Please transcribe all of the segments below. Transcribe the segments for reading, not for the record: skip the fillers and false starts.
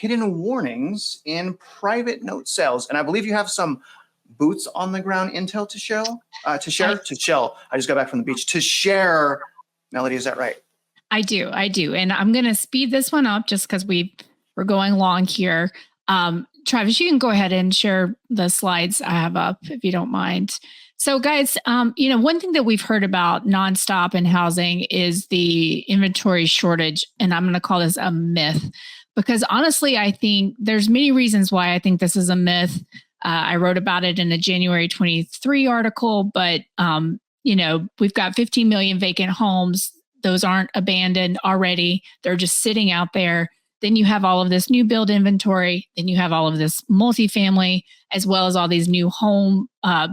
hidden warnings in private note sales. And I believe you have some boots on the ground intel to share. I just got back from the beach to share. Melody, is that right? I do. And I'm going to speed this one up just because we're going long here. Travis, you can go ahead and share the slides I have up if you don't mind. So guys, one thing that we've heard about nonstop in housing is the inventory shortage. And I'm going to call this a myth because honestly, I think there's many reasons why I think this is a myth. I wrote about it in a January 23 article, but, we've got 15 million vacant homes. Those aren't abandoned already. They're just sitting out there. Then you have all of this new build inventory. Then you have all of this multifamily, as well as all these new home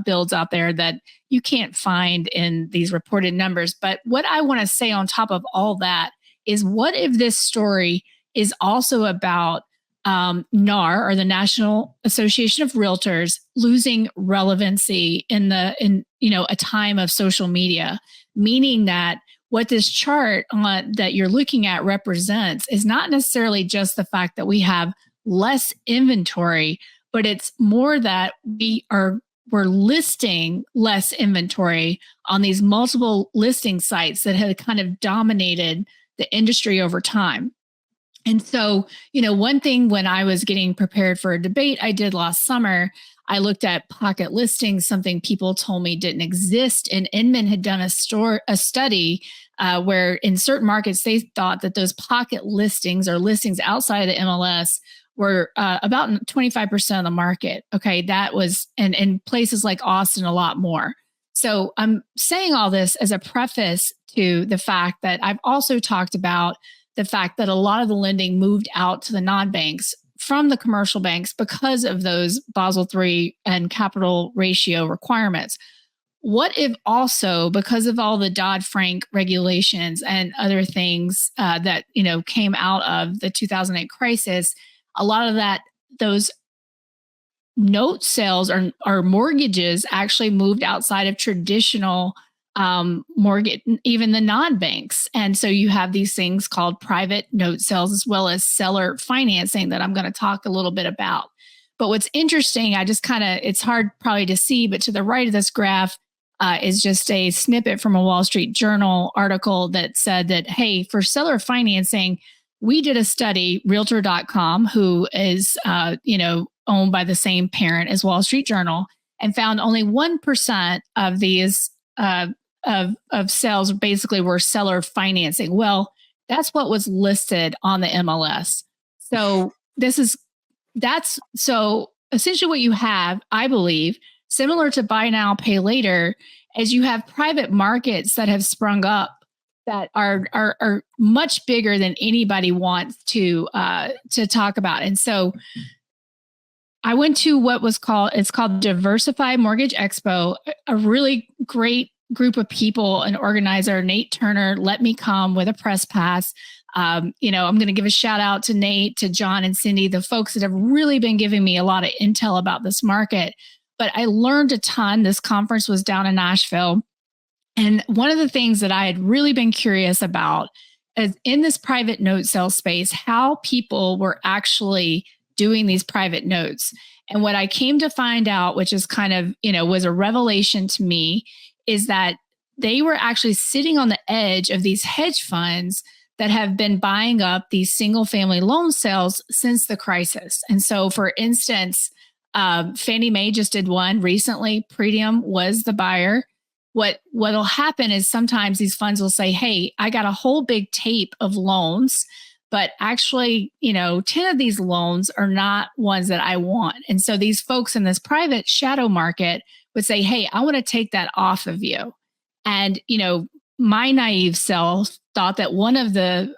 builds out there that you can't find in these reported numbers. But what I want to say on top of all that is, what if this story is also about NAR, or the National Association of Realtors, losing relevancy in a time of social media, meaning that what this chart that you're looking at represents is not necessarily just the fact that we have less inventory, but it's more that we're listing less inventory on these multiple listing sites that have kind of dominated the industry over time. And so, one thing when I was getting prepared for a debate I did last summer, I looked at pocket listings, something people told me didn't exist. And Inman had done a study where in certain markets, they thought that those pocket listings or listings outside of the MLS were about 25% of the market. Okay, that was, and in places like Austin, a lot more. So I'm saying all this as a preface to the fact that I've also talked about the fact that a lot of the lending moved out to the non-banks from the commercial banks because of those Basel III and capital ratio requirements. What if also, because of all the Dodd-Frank regulations and other things that came out of the 2008 crisis, a lot of those note sales or mortgages actually moved outside of traditional mortgage, even the non-banks. And so you have these things called private note sales, as well as seller financing that I'm going to talk a little bit about. But what's interesting, it's hard probably to see, but to the right of this graph is just a snippet from a Wall Street Journal article that said that, hey, for seller financing, we did a study, Realtor.com, who is, owned by the same parent as Wall Street Journal, and found only 1% of these of sales basically were seller financing. Well, that's what was listed on the MLS. So so essentially what you have, I believe, similar to buy now, pay later, as you have private markets that have sprung up that are much bigger than anybody wants to talk about. And so I went to it's called Diversified Mortgage Expo, a really great group of people, an organizer, Nate Turner, let me come with a press pass. I'm going to give a shout out to Nate, to John and Cindy, the folks that have really been giving me a lot of intel about this market. But I learned a ton. This conference was down in Nashville. And one of the things that I had really been curious about is in this private note sale space, how people were actually doing these private notes. And what I came to find out, which is kind of, was a revelation to me, is that they were actually sitting on the edge of these hedge funds that have been buying up these single family loan sales since the crisis. And so, for instance, Fannie Mae just did one recently. Pretium was the buyer. What'll happen is sometimes these funds will say, hey, I got a whole big tape of loans, but actually, 10 of these loans are not ones that I want. And so these folks in this private shadow market would say, hey, I want to take that off of you. And, my naive self thought that one of the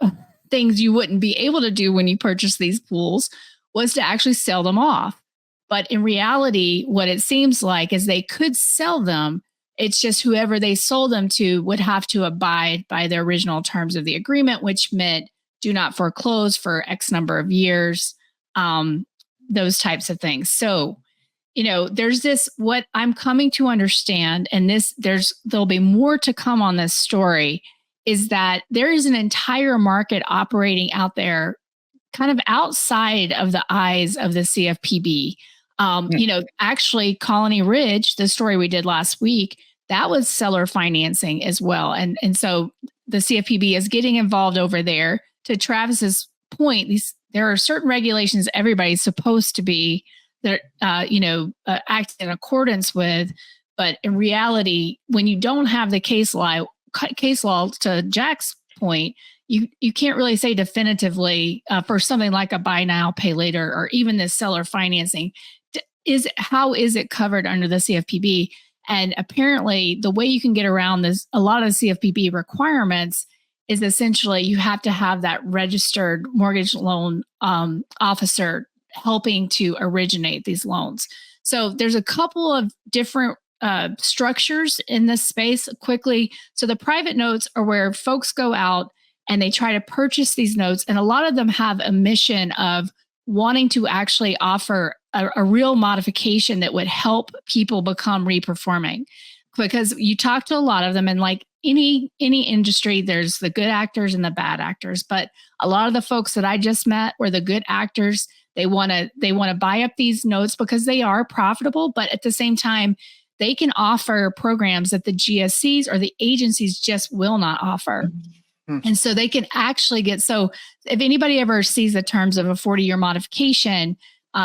things you wouldn't be able to do when you purchase these pools was to actually sell them off. But in reality, what it seems like is they could sell them. It's just whoever they sold them to would have to abide by the original terms of the agreement, which meant do not foreclose for X number of years, those types of things. So, there's this, what I'm coming to understand, and there'll be more to come on this story, is that there is an entire market operating out there kind of outside of the eyes of the CFPB. Actually, Colony Ridge, the story we did last week, that was seller financing as well. And so the CFPB is getting involved over there. To Travis's point, there are certain regulations everybody's supposed to be act in accordance with. But in reality, when you don't have the case law, to Jack's point, you can't really say definitively for something like a buy now, pay later, or even this seller financing. How is it covered under the CFPB? And apparently, the way you can get around this, a lot of CFPB requirements, is essentially you have to have that registered mortgage loan officer helping to originate these loans. So there's a couple of different structures in this space quickly. So the private notes are where folks go out and they try to purchase these notes. And a lot of them have a mission of wanting to actually offer a real modification that would help people become reperforming. Because you talk to a lot of them, and like any industry, there's the good actors and the bad actors. But a lot of the folks that I just met were the good actors. They want to buy up these notes because they are profitable, but at the same time, they can offer programs that the GSEs or the agencies just will not offer. Mm-hmm. And so they can actually so if anybody ever sees the terms of a 40-year modification,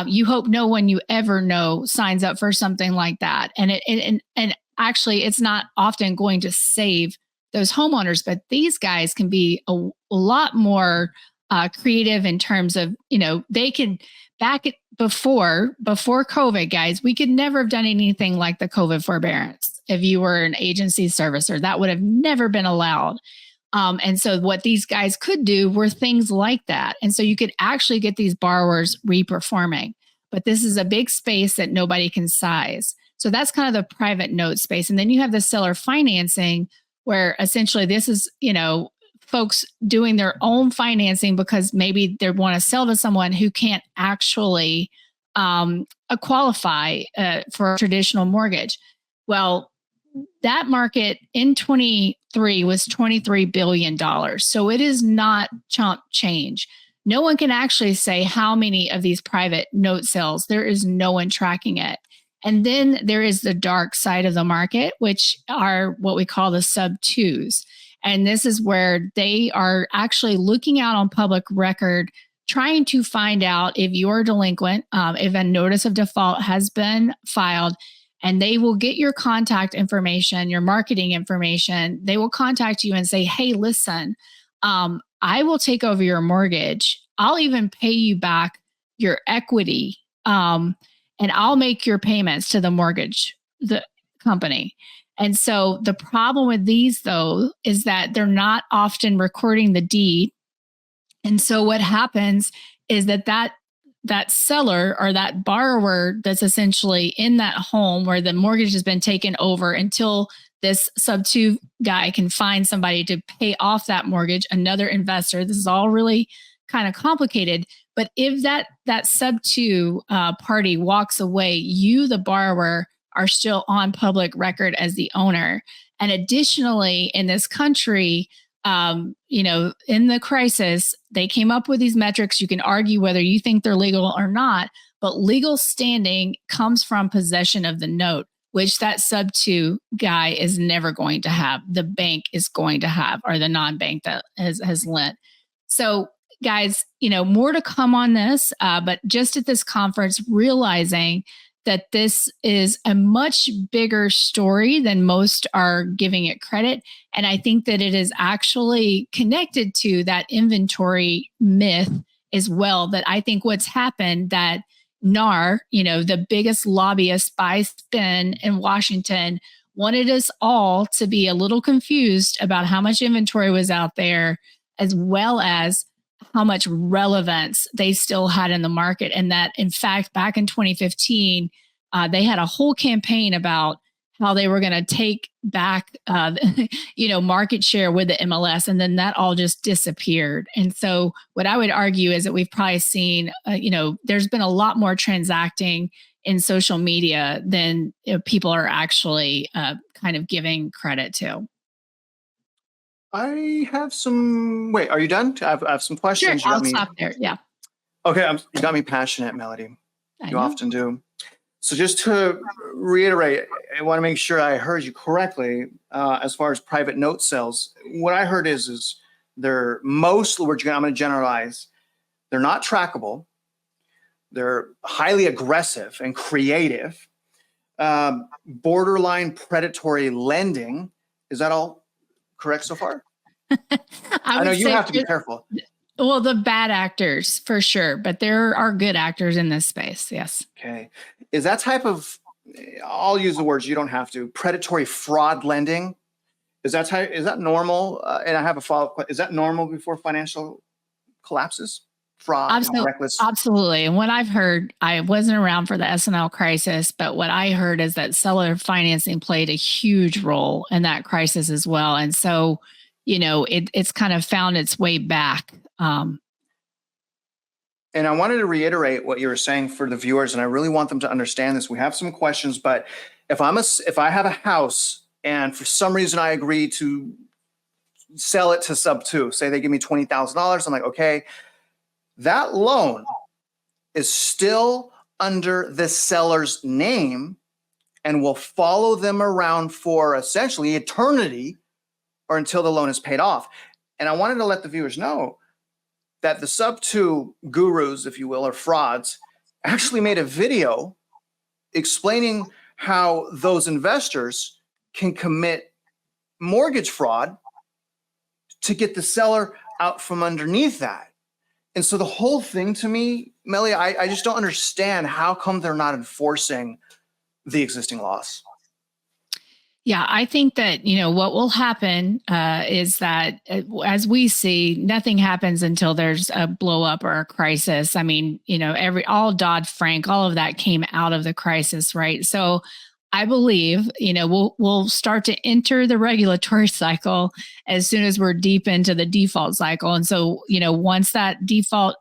you hope no one you ever know signs up for something like that. And actually, it's not often going to save those homeowners, but these guys can be a lot more creative in terms of, they can before COVID, guys, we could never have done anything like the COVID forbearance. If you were an agency servicer, that would have never been allowed. And so what these guys could do were things like that. And so you could actually get these borrowers reperforming. But this is a big space that nobody can size. So that's kind of the private note space. And then you have the seller financing, where essentially this is, folks doing their own financing because maybe they want to sell to someone who can't actually qualify for a traditional mortgage. Well, that market in 23 was $23 billion. So it is not chump change. No one can actually say how many of these private note sales. There is no one tracking it. And then there is the dark side of the market, which are what we call the sub-twos. And this is where they are actually looking out on public record, trying to find out if you're delinquent, if a notice of default has been filed, and they will get your contact information, your marketing information. They will contact you and say, hey, listen, I will take over your mortgage. I'll even pay you back your equity. And I'll make your payments to the mortgage, the company. And so the problem with these, though, is that they're not often recording the deed. And so what happens is that seller or that borrower that's essentially in that home where the mortgage has been taken over until this sub-2 guy can find somebody to pay off that mortgage, another investor. This is all really kind of complicated. But if that sub-2 party walks away, you, the borrower, are still on public record as the owner. And additionally, in this country, in the crisis, they came up with these metrics. You can argue whether you think they're legal or not, but legal standing comes from possession of the note, which that sub-2 guy is never going to have. The bank is going to have, or the non-bank that has lent. So guys, more to come on this, but just at this conference, realizing that this is a much bigger story than most are giving it credit. And I think that it is actually connected to that inventory myth as well. That I think what's happened, that NAR, the biggest lobbyist by spin in Washington, wanted us all to be a little confused about how much inventory was out there, as well as how much relevance they still had in the market. And that, in fact, back in 2015, they had a whole campaign about how they were going to take back, market share with the MLS. And then that all just disappeared. And so what I would argue is that we've probably seen, there's been a lot more transacting in social media than people are actually kind of giving credit to. I have some. Wait, are you done? I have some questions. Sure, I'll stop there. Yeah. Okay, you got me passionate, Melody. I You know. often do. So just to reiterate, I want to make sure I heard you correctly. As far as private note sales, what I heard is they're mostly, I'm going to generalize, they're not trackable. They're highly aggressive and creative. Borderline predatory lending. Is that all correct so far? I know would you say have to be careful. Well, the bad actors for sure, but there are good actors in this space. Yes. Okay. Is that type of, I'll use the words, you don't have to, predatory fraud lending? Is that normal? And I have a follow-up. Is that normal before financial collapses? Fraud and reckless. Absolutely. And what I've heard, I wasn't around for the SNL crisis, but what I heard is that seller financing played a huge role in that crisis as well. And so, it's kind of found its way back. And I wanted to reiterate what you were saying for the viewers, and I really want them to understand this. We have some questions, but if I have a house and for some reason I agree to sell it to sub two, say they give me $20,000, I'm like, okay, that loan is still under the seller's name and will follow them around for essentially eternity or until the loan is paid off. And I wanted to let the viewers know that the sub two gurus, if you will, or frauds, actually made a video explaining how those investors can commit mortgage fraud to get the seller out from underneath that. And so the whole thing to me, Melly, I just don't understand how come they're not enforcing the existing laws. Yeah, I think that, what will happen is that as we see, nothing happens until there's a blow up or a crisis. I mean, all Dodd-Frank, all of that came out of the crisis, right? So I believe, we'll start to enter the regulatory cycle as soon as we're deep into the default cycle. And so, once that default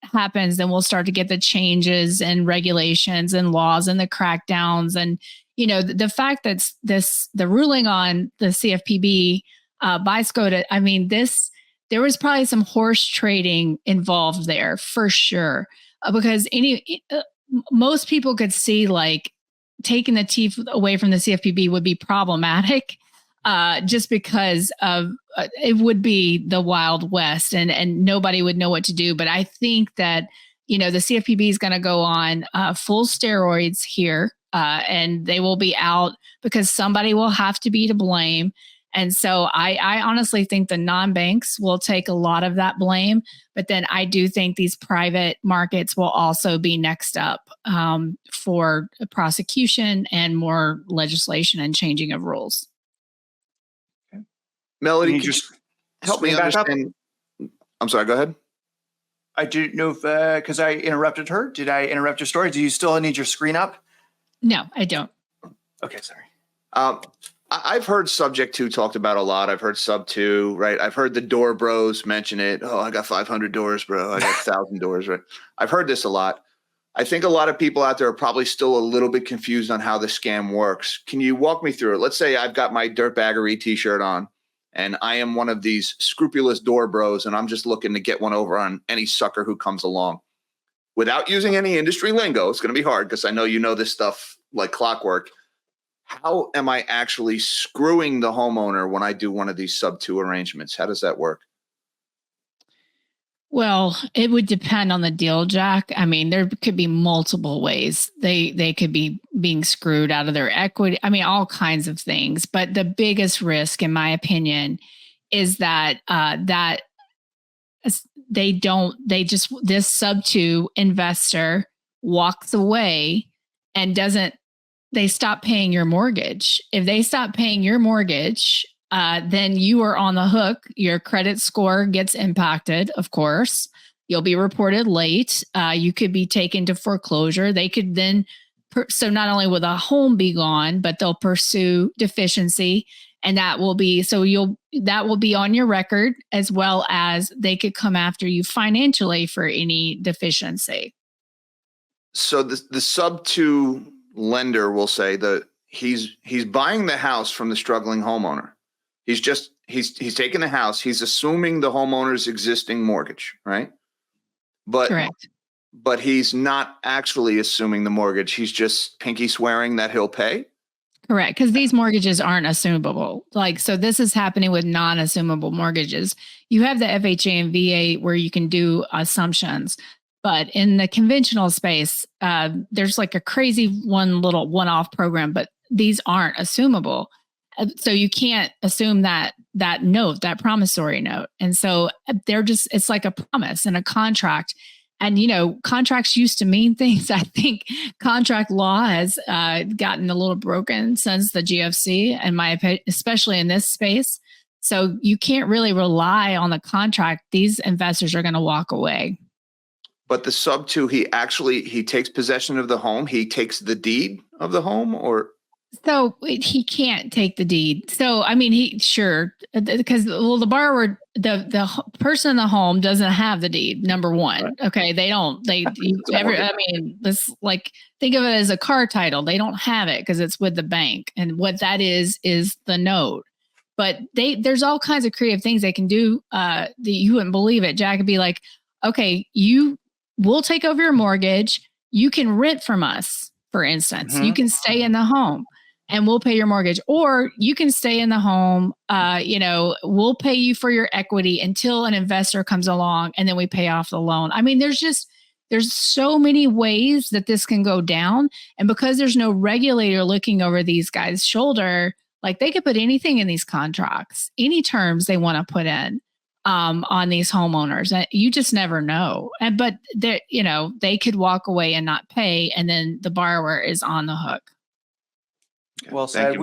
happens, then we'll start to get the changes and regulations and laws and the crackdowns. And the fact that the ruling on the CFPB by SCOTA, I mean, there was probably some horse trading involved there for sure, because most people could see like taking the teeth away from the CFPB would be problematic, just because of it would be the Wild West and nobody would know what to do. But I think that the CFPB is going to go on full steroids here. And they will be out because somebody will have to be to blame. And so I honestly think the non-banks will take a lot of that blame. But then I do think these private markets will also be next up for prosecution and more legislation and changing of rules. Okay. Melody, can you just help me understand? I'm sorry, go ahead. I didn't know if, because I interrupted her. Did I interrupt your story? Do you still need your screen up? No, I don't. Okay, sorry. I've heard subject to talked about a lot. I've heard sub two, right? I've heard the door bros mention it. Oh, I got 500 doors, bro. I got 1,000 doors, right? I've heard this a lot. I think a lot of people out there are probably still a little bit confused on how the scam works. Can you walk me through it? Let's say I've got my dirtbaggery t-shirt on and I am one of these scrupulous door bros and I'm just looking to get one over on any sucker who comes along. Without using any industry lingo, it's going to be hard because I know you know this stuff like clockwork. How am I actually screwing the homeowner when I do one of these sub two arrangements? How does that work? Well, it would depend on the deal, Jack. I mean, there could be multiple ways they could be being screwed out of their equity. I mean, all kinds of things. But the biggest risk, in my opinion, is that this sub two investor walks away and they stop paying your mortgage. If they stop paying your mortgage, then you are on the hook. Your credit score gets impacted, of course. You'll be reported late. You could be taken to foreclosure. They could then, so not only will the home be gone, but they'll pursue deficiency. And that will be on your record, as well as they could come after you financially for any deficiency. So the sub two lender will say that he's buying the house from the struggling homeowner. He's taking the house. He's assuming the homeowner's existing mortgage, right? But correct. but he's not actually assuming the mortgage. He's just pinky swearing that he'll pay. Correct. Because these mortgages aren't assumable. So this is happening with non-assumable mortgages. You have the FHA and VA where you can do assumptions, but in the conventional space, there's like a crazy one-off program, but these aren't assumable. So you can't assume that note, that promissory note. And so it's like a promise and a contract. And, contracts used to mean things. I think contract law has gotten a little broken since the GFC, in my opinion, especially in this space. So you can't really rely on the contract. These investors are going to walk away. But the sub two, he takes possession of the home. He takes the deed of the home, or? So he can't take the deed. So, I mean, because the borrower, the person in the home doesn't have the deed. Number one. Right. Okay. They don't, think of it as a car title. They don't have it because it's with the bank. And what that is the note. But there's all kinds of creative things they can do that you wouldn't believe it. Jack would be like, okay, we'll take over your mortgage. You can rent from us, for instance. Mm-hmm. You can stay in the home and we'll pay your mortgage, or you can stay in the home. We'll pay you for your equity until an investor comes along, and then we pay off the loan. I mean, there's so many ways that this can go down. And because there's no regulator looking over these guys' shoulder, like they could put anything in these contracts, any terms they want to put in on these homeowners. You just never know. But they could walk away and not pay, and then the borrower is on the hook. Well said.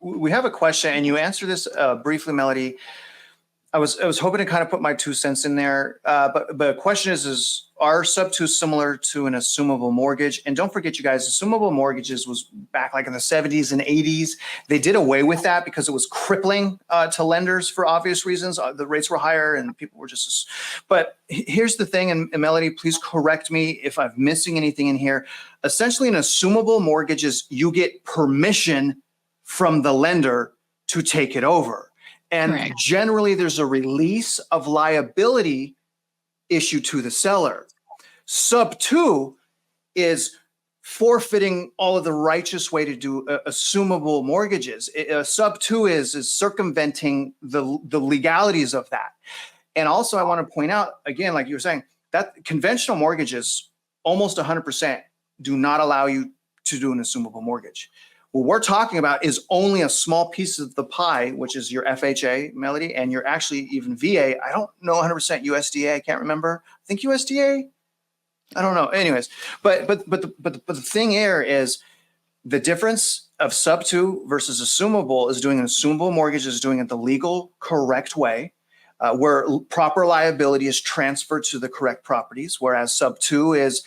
We have a question, and you answered this briefly, Melody. I was hoping to kind of put my 2 cents in there, but the question is are sub two similar to an assumable mortgage? And don't forget, you guys, assumable mortgages was back like in the 70s and 80s. They did away with that because it was crippling to lenders for obvious reasons. The rates were higher, and people were just. But here's the thing, and Melody, please correct me if I'm missing anything in here. Essentially, an assumable mortgage is you get permission from the lender to take it over. And Correct. Generally, there's a release of liability issue to the seller. Sub two is forfeiting all of the righteous way to do assumable mortgages. Sub two is circumventing the legalities of that. And also, I want to point out, again, like you were saying, that conventional mortgages, almost 100%, do not allow you to do an assumable mortgage. What we're talking about is only a small piece of the pie, which is your FHA, Melody, and you're actually even VA. I don't know 100% USDA. I can't remember. I think USDA. I don't know. Anyways, but the thing here is the difference of sub two versus assumable is doing an assumable mortgage is doing it the legal, correct way, where proper liability is transferred to the correct properties, whereas sub two is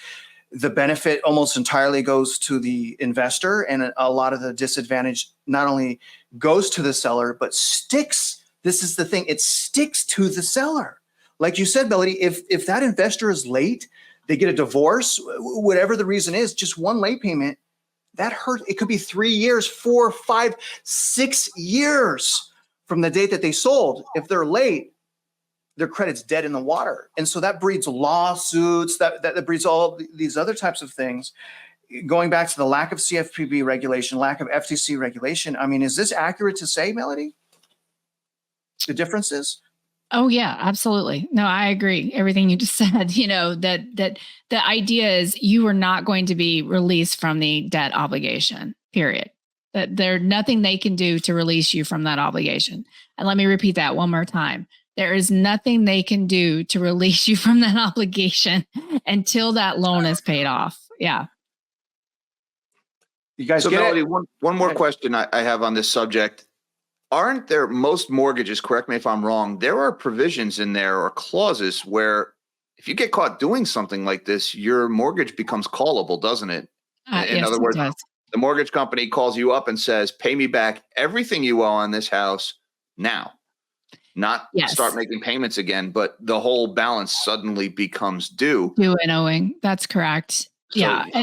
the benefit almost entirely goes to the investor, and a lot of the disadvantage not only goes to the seller, but sticks. This is the thing. It sticks to the seller. Like you said, Melody, if that investor is late, they get a divorce, whatever the reason is, just one late payment, that hurt. It could be 3 years, 4, 5, 6 years from the date that they sold. If they're late, their credit's dead in the water. And so that breeds lawsuits, that breeds all these other types of things. Going back to the lack of CFPB regulation, lack of FTC regulation, I mean, is this accurate to say, Melody? The differences? Oh, yeah, absolutely. No, I agree. Everything you just said, that the idea is you are not going to be released from the debt obligation, period. That there's nothing they can do to release you from that obligation. And let me repeat that one more time. There is nothing they can do to release you from that obligation until that loan is paid off. Yeah. You guys so Melody, one more question I have on this subject. Aren't there most mortgages, correct me if I'm wrong, there are provisions in there or clauses where if you get caught doing something like this, your mortgage becomes callable, doesn't it? In other words, the mortgage company calls you up and says, pay me back everything you owe on this house now. Not start making payments again, but the whole balance suddenly becomes due. Due and owing. That's correct. So yeah.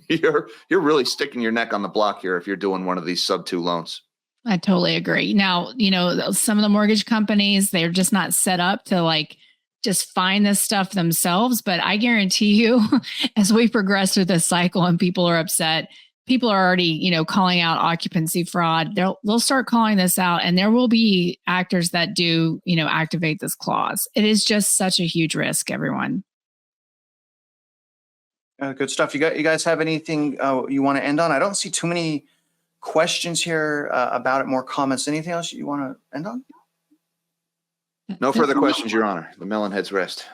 You're really sticking your neck on the block here if you're doing one of these sub two loans. I totally agree. Now, some of the mortgage companies, they're just not set up to just find this stuff themselves. But I guarantee you, as we progress through this cycle and people are upset, people are already, calling out occupancy fraud. They'll start calling this out, and there will be actors that do, activate this clause. It is just such a huge risk, everyone. Good stuff. You guys have anything you want to end on? I don't see too many questions here about it, more comments. Anything else you want to end on? No further questions, Your Honor. The melon heads rest.